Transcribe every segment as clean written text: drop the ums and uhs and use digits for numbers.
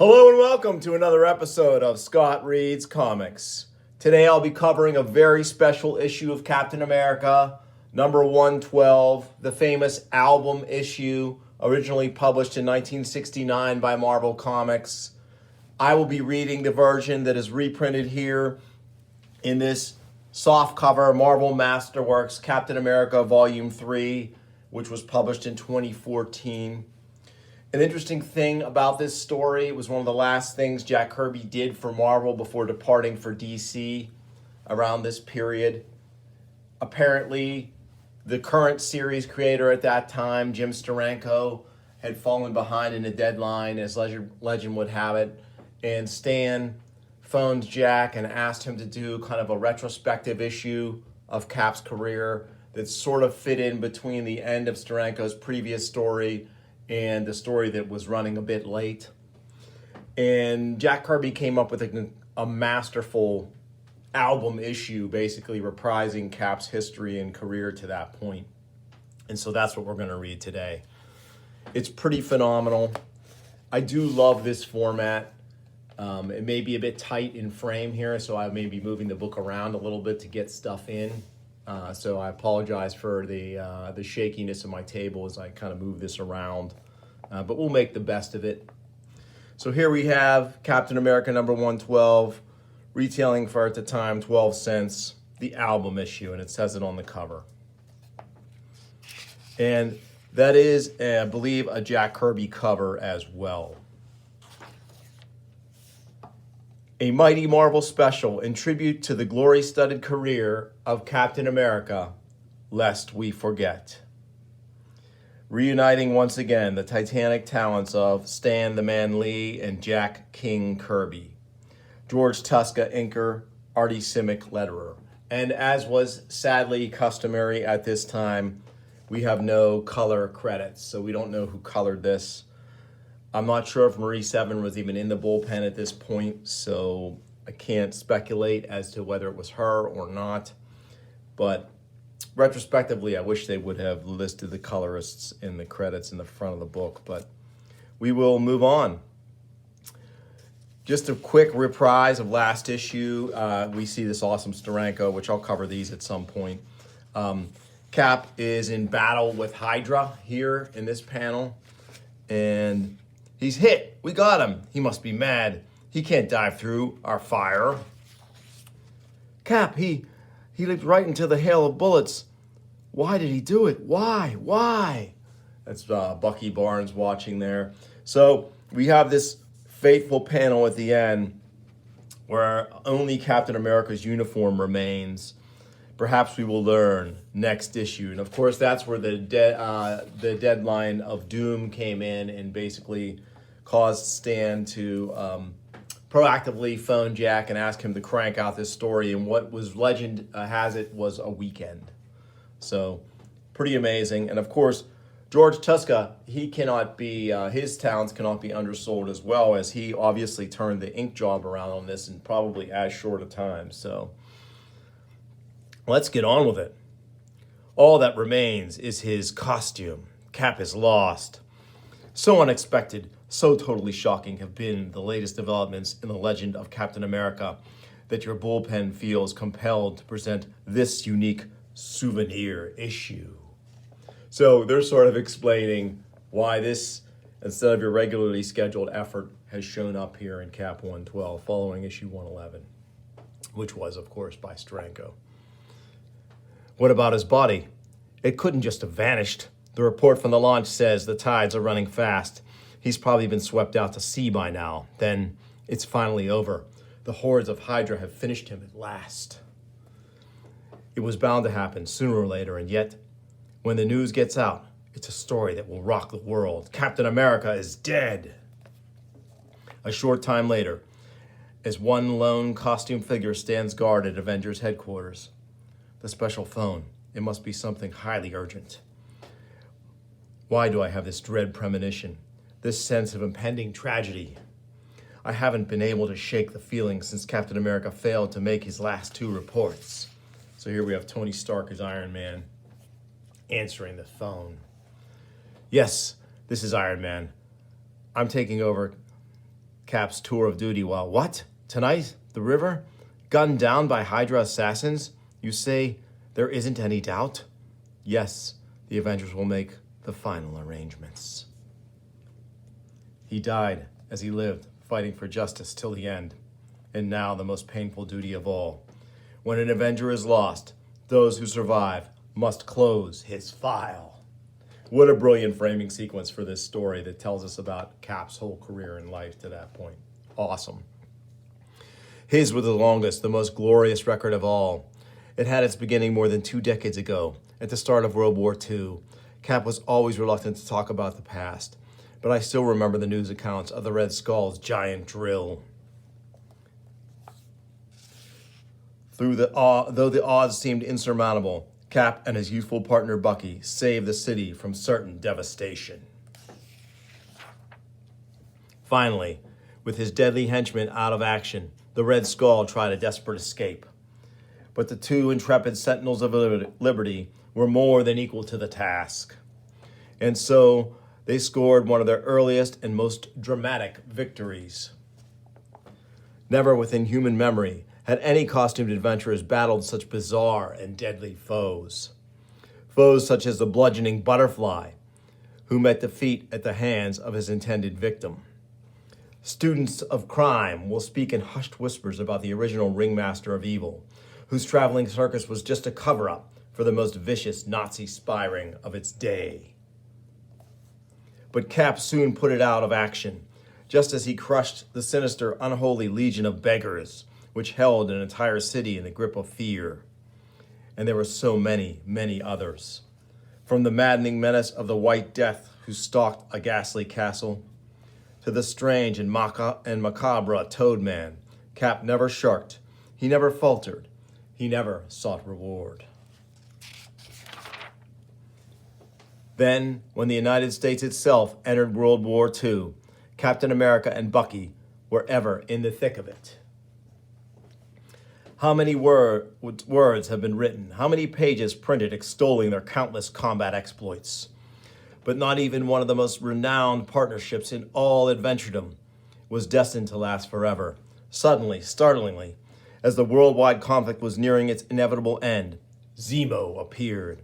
Hello and welcome to another episode of Scott Reads Comics. Today I'll be covering a very special issue of Captain America, number 112, the famous album issue, originally published in 1969 by Marvel Comics. I will be reading the version that is reprinted here in this softcover Marvel Masterworks Captain America Volume 3, which was published in 2014. An interesting thing about this story, it was one of the last things Jack Kirby did for Marvel before departing for DC around this period. Apparently, the current series creator at that time, Jim Steranko, had fallen behind in a deadline, as legend would have it, and Stan phoned Jack and asked him to do kind of a retrospective issue of Cap's career that sort of fit in between the end of Steranko's previous story and the story that was running a bit late. And Jack Kirby came up with a masterful album issue, basically reprising Cap's history and career to that point. And so that's what we're going to read today. It's pretty phenomenal. I do love this format. It may be a bit tight in frame here, so I may be moving the book around a little bit to get stuff in. So I apologize for the shakiness of my table as I kind of move this around, but we'll make the best of it. So here we have Captain America number 112, retailing for at the time 12 cents, the album issue, and it says it on the cover. And that is, I believe, a Jack Kirby cover as well. A mighty Marvel special in tribute to the glory-studded career of Captain America, lest we forget. Reuniting once again the titanic talents of Stan the Man Lee and Jack King Kirby. George Tuska, inker, Artie Simic, letterer. And as was sadly customary at this time, we have no color credits, so we don't know who colored this. I'm not sure if Marie Seven was even in the bullpen at this point, so I can't speculate as to whether it was her or not. But retrospectively, I wish they would have listed the colorists in the credits in the front of the book, but we will move on. Just a quick reprise of last issue. We see this awesome Steranko, which I'll cover these at some point. Cap is in battle with Hydra here in this panel, and he's hit. We got him. He must be mad. He can't dive through our fire. Cap, he leaped right into the hail of bullets. Why did he do it? Why? That's Bucky Barnes watching there. So we have this fateful panel at the end where only Captain America's uniform remains. Perhaps we will learn next issue. And of course, that's where the deadline of Doom came in and basically caused Stan to proactively phone Jack and ask him to crank out this story. And what was legend has it was a weekend. So pretty amazing. And of course, George Tuska, he cannot be, his talents cannot be undersold as well, as he obviously turned the ink job around on this in probably as short a time. So let's get on with it. All that remains is his costume. Cap is lost. So unexpected, so totally shocking have been the latest developments in the legend of Captain America that your bullpen feels compelled to present this unique souvenir issue. So they're sort of explaining why this, instead of your regularly scheduled effort, has shown up here in Cap 112 following issue 111, which was, of course, by Steranko. What about his body? It couldn't just have vanished. The report from the launch says the tides are running fast. He's probably been swept out to sea by now. Then it's finally over. The hordes of Hydra have finished him at last. It was bound to happen sooner or later, and yet, when the news gets out, it's a story that will rock the world. Captain America is dead. A short time later, as one lone costume figure stands guard at Avengers headquarters, the special phone. It must be something highly urgent. Why do I have this dread premonition, this sense of impending tragedy? I haven't been able to shake the feeling since Captain America failed to make his last two reports. So here we have Tony Stark as Iron Man answering the phone. Yes, this is Iron Man. I'm taking over Cap's tour of duty while, what? Tonight? The river? Gunned down by Hydra assassins? You say there isn't any doubt? Yes, the Avengers will make the final arrangements. He died as he lived, fighting for justice till the end. And now the most painful duty of all. When an Avenger is lost, those who survive must close his file. What a brilliant framing sequence for this story that tells us about Cap's whole career in life to that point. Awesome. His was the longest, the most glorious record of all. It had its beginning more than 2 decades ago, at the start of World War II. Cap was always reluctant to talk about the past, but I still remember the news accounts of the Red Skull's giant drill. Though the odds seemed insurmountable, Cap and his youthful partner Bucky saved the city from certain devastation. Finally, with his deadly henchmen out of action, the Red Skull tried a desperate escape. But the 2 intrepid Sentinels of Liberty were more than equal to the task. And so they scored one of their earliest and most dramatic victories. Never within human memory had any costumed adventurers battled such bizarre and deadly foes. Foes such as the bludgeoning Butterfly, who met defeat at the hands of his intended victim. Students of crime will speak in hushed whispers about the original ringmaster of evil, whose traveling circus was just a cover-up for the most vicious Nazi spy ring of its day. But Cap soon put it out of action, just as he crushed the sinister, unholy legion of beggars, which held an entire city in the grip of fear. And there were so many, many others. From the maddening menace of the White Death, who stalked a ghastly castle, to the strange and macabre Toadman, Cap never shirked. He never faltered. He never sought reward. Then, when the United States itself entered World War II, Captain America and Bucky were ever in the thick of it. How many words have been written? How many pages printed extolling their countless combat exploits? But not even one of the most renowned partnerships in all adventuredom was destined to last forever. Suddenly, startlingly, as the worldwide conflict was nearing its inevitable end, Zemo appeared.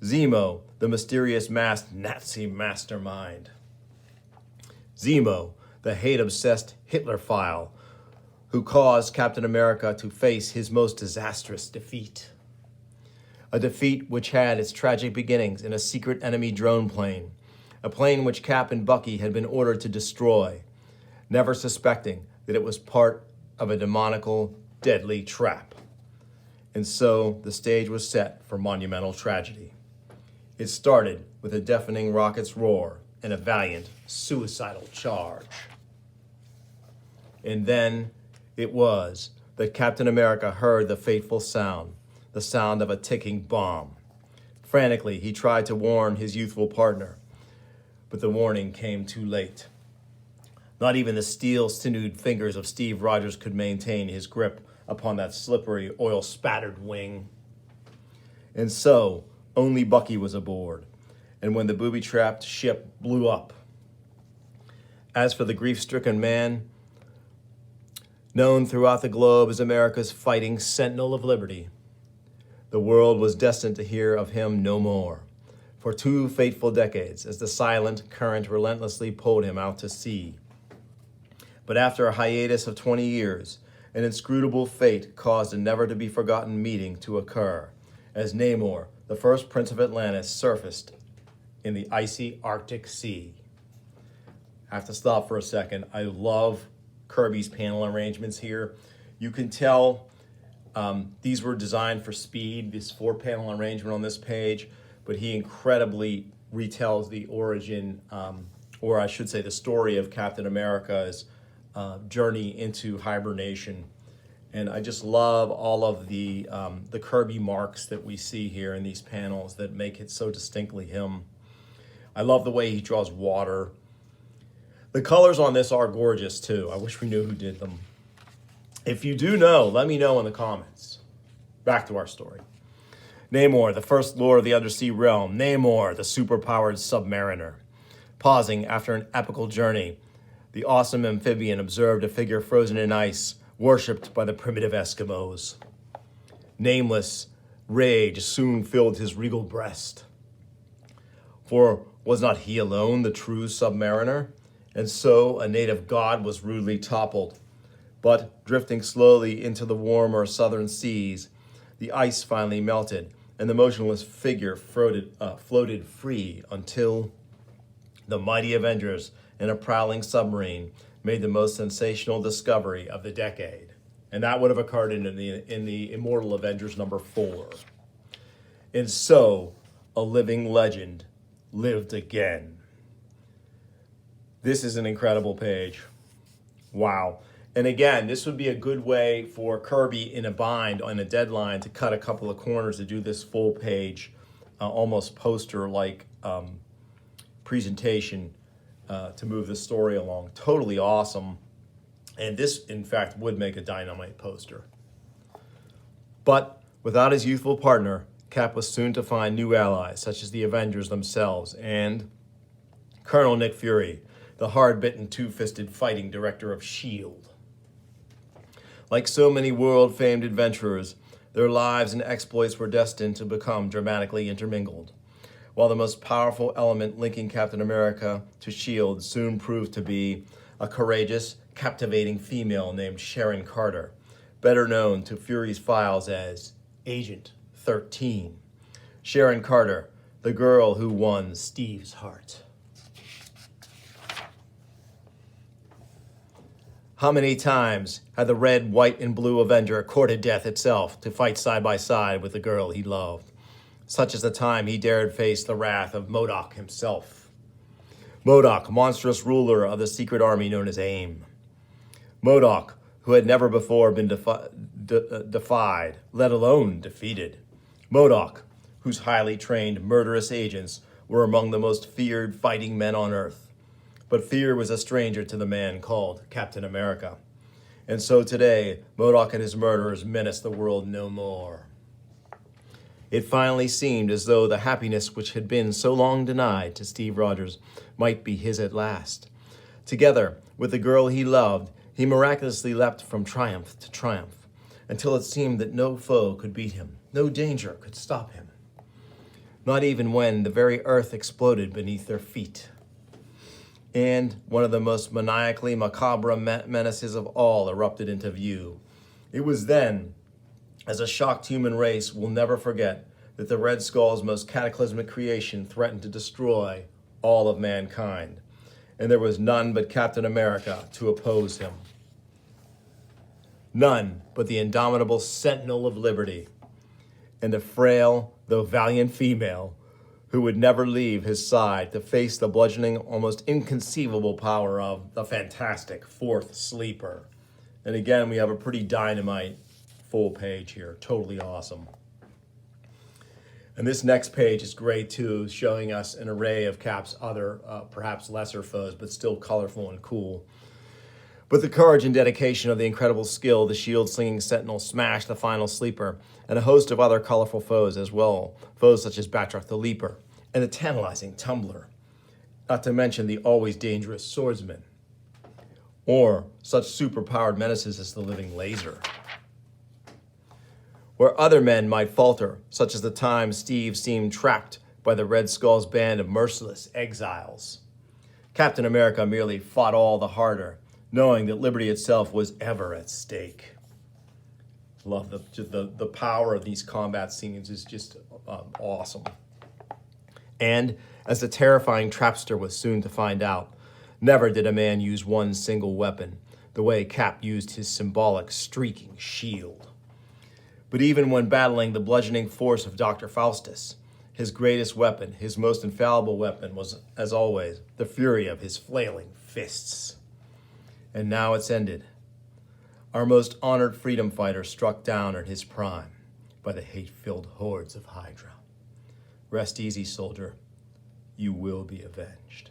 Zemo, the mysterious masked Nazi mastermind. Zemo, the hate-obsessed Hitler-phile, who caused Captain America to face his most disastrous defeat. A defeat which had its tragic beginnings in a secret enemy drone plane, a plane which Cap and Bucky had been ordered to destroy, never suspecting that it was part of a demonical, deadly trap. And so the stage was set for monumental tragedy. It started with a deafening rocket's roar and a valiant, suicidal charge. And then it was that Captain America heard the fateful sound, the sound of a ticking bomb. Frantically, he tried to warn his youthful partner, but the warning came too late. Not even the steel-sinewed fingers of Steve Rogers could maintain his grip upon that slippery, oil-spattered wing. And so, only Bucky was aboard, and when the booby-trapped ship blew up. As for the grief-stricken man, known throughout the globe as America's fighting Sentinel of Liberty, the world was destined to hear of him no more, for 2 fateful decades as the silent current relentlessly pulled him out to sea. But after a hiatus of 20 years, an inscrutable fate caused a never-to-be-forgotten meeting to occur, as Namor, the first Prince of Atlantis, surfaced in the icy Arctic Sea. I have to stop for a second. I love Kirby's panel arrangements here. You can tell these were designed for speed, this 4-panel arrangement on this page, but he incredibly retells the origin, or I should say the story of Captain America's journey into hibernation. And I just love all of the Kirby marks that we see here in these panels that make it so distinctly him. I love the way he draws water. The colors on this are gorgeous too. I wish we knew who did them. If you do know, let me know in the comments. Back to our story. Namor, the first lord of the undersea realm. Namor, the superpowered submariner. Pausing after an epical journey, the awesome amphibian observed a figure frozen in ice, worshipped by the primitive Eskimos. Nameless rage soon filled his regal breast. For was not he alone the true submariner? And so a native god was rudely toppled. But drifting slowly into the warmer southern seas, the ice finally melted, and the motionless figure floated free until the mighty Avengers in a prowling submarine made the most sensational discovery of the decade. And that would have occurred in the Immortal Avengers #4. And so, a living legend lived again. This is an incredible page. Wow. And again, this would be a good way for Kirby in a bind on a deadline to cut a couple of corners to do this full page, almost poster-like presentation to move the story along. Totally awesome. And this, in fact, would make a dynamite poster. But without his youthful partner, Cap was soon to find new allies, such as the Avengers themselves and Colonel Nick Fury, the hard-bitten, two-fisted fighting director of S.H.I.E.L.D. Like so many world-famed adventurers, their lives and exploits were destined to become dramatically intermingled. While the most powerful element linking Captain America to S.H.I.E.L.D. soon proved to be a courageous, captivating female named Sharon Carter, better known to Fury's files as Agent 13. Sharon Carter, the girl who won Steve's heart. How many times had the red, white, and blue Avenger courted death itself to fight side by side with the girl he loved? Such as the time he dared face the wrath of MODOK himself. MODOK, monstrous ruler of the secret army known as AIM. MODOK, who had never before been defied, let alone defeated. MODOK, whose highly trained, murderous agents were among the most feared fighting men on Earth. But fear was a stranger to the man called Captain America. And so today, MODOK and his murderers menace the world no more. It finally seemed as though the happiness which had been so long denied to Steve Rogers might be his at last. Together with the girl he loved, he miraculously leapt from triumph to triumph, until it seemed that no foe could beat him, no danger could stop him. Not even when the very earth exploded beneath their feet. And one of the most maniacally macabre menaces of all erupted into view. It was then, as a shocked human race will never forget, that the Red Skull's most cataclysmic creation threatened to destroy all of mankind. And there was none but Captain America to oppose him. None but the indomitable Sentinel of Liberty, and a frail, though valiant female, who would never leave his side to face the bludgeoning, almost inconceivable power of the fantastic Fourth Sleeper. And again, we have a pretty dynamite full page here. Totally awesome. And this next page is great too, showing us an array of Cap's other, perhaps lesser foes, but still colorful and cool. But the courage and dedication of the incredible skill, the shield-slinging Sentinel smashed the final Sleeper and a host of other colorful foes as well. Foes such as Batroc the Leaper and the tantalizing Tumbler. Not to mention the always dangerous Swordsman. Or such super-powered menaces as the living Laser. Where other men might falter, such as the time Steve seemed trapped by the Red Skull's band of merciless exiles, Captain America merely fought all the harder, knowing that liberty itself was ever at stake. Love the power of these combat scenes is just awesome. And as the terrifying Trapster was soon to find out, never did a man use one single weapon the way Cap used his symbolic streaking shield. But even when battling the bludgeoning force of Dr. Faustus, his greatest weapon, his most infallible weapon was, as always, the fury of his flailing fists. And now it's ended. Our most honored freedom fighter struck down at his prime by the hate-filled hordes of Hydra. Rest easy, soldier. You will be avenged.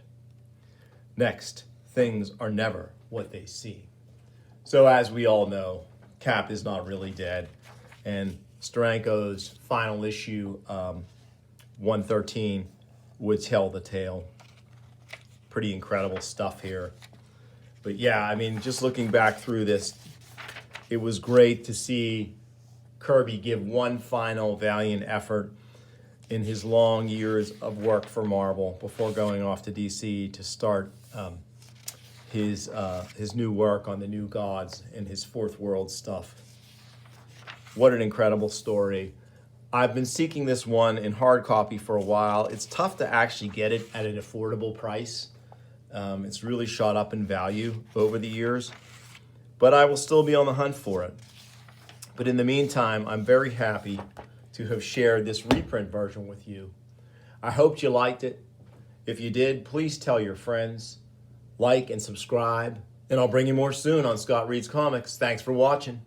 Next, things are never what they seem. So as we all know, Cap is not really dead. And Steranko's final issue, 113, would tell the tale. Pretty incredible stuff here. But yeah, I mean, just looking back through this, it was great to see Kirby give one final valiant effort in his long years of work for Marvel before going off to DC to start his new work on the New Gods and his Fourth World stuff. What an incredible story. I've been seeking this one in hard copy for a while. It's tough to actually get it at an affordable price. It's really shot up in value over the years, but I will still be on the hunt for it. But in the meantime, I'm very happy to have shared this reprint version with you. I hoped you liked it. If you did, please tell your friends, like and subscribe, and I'll bring you more soon on Scott Reads Comics. Thanks for watching.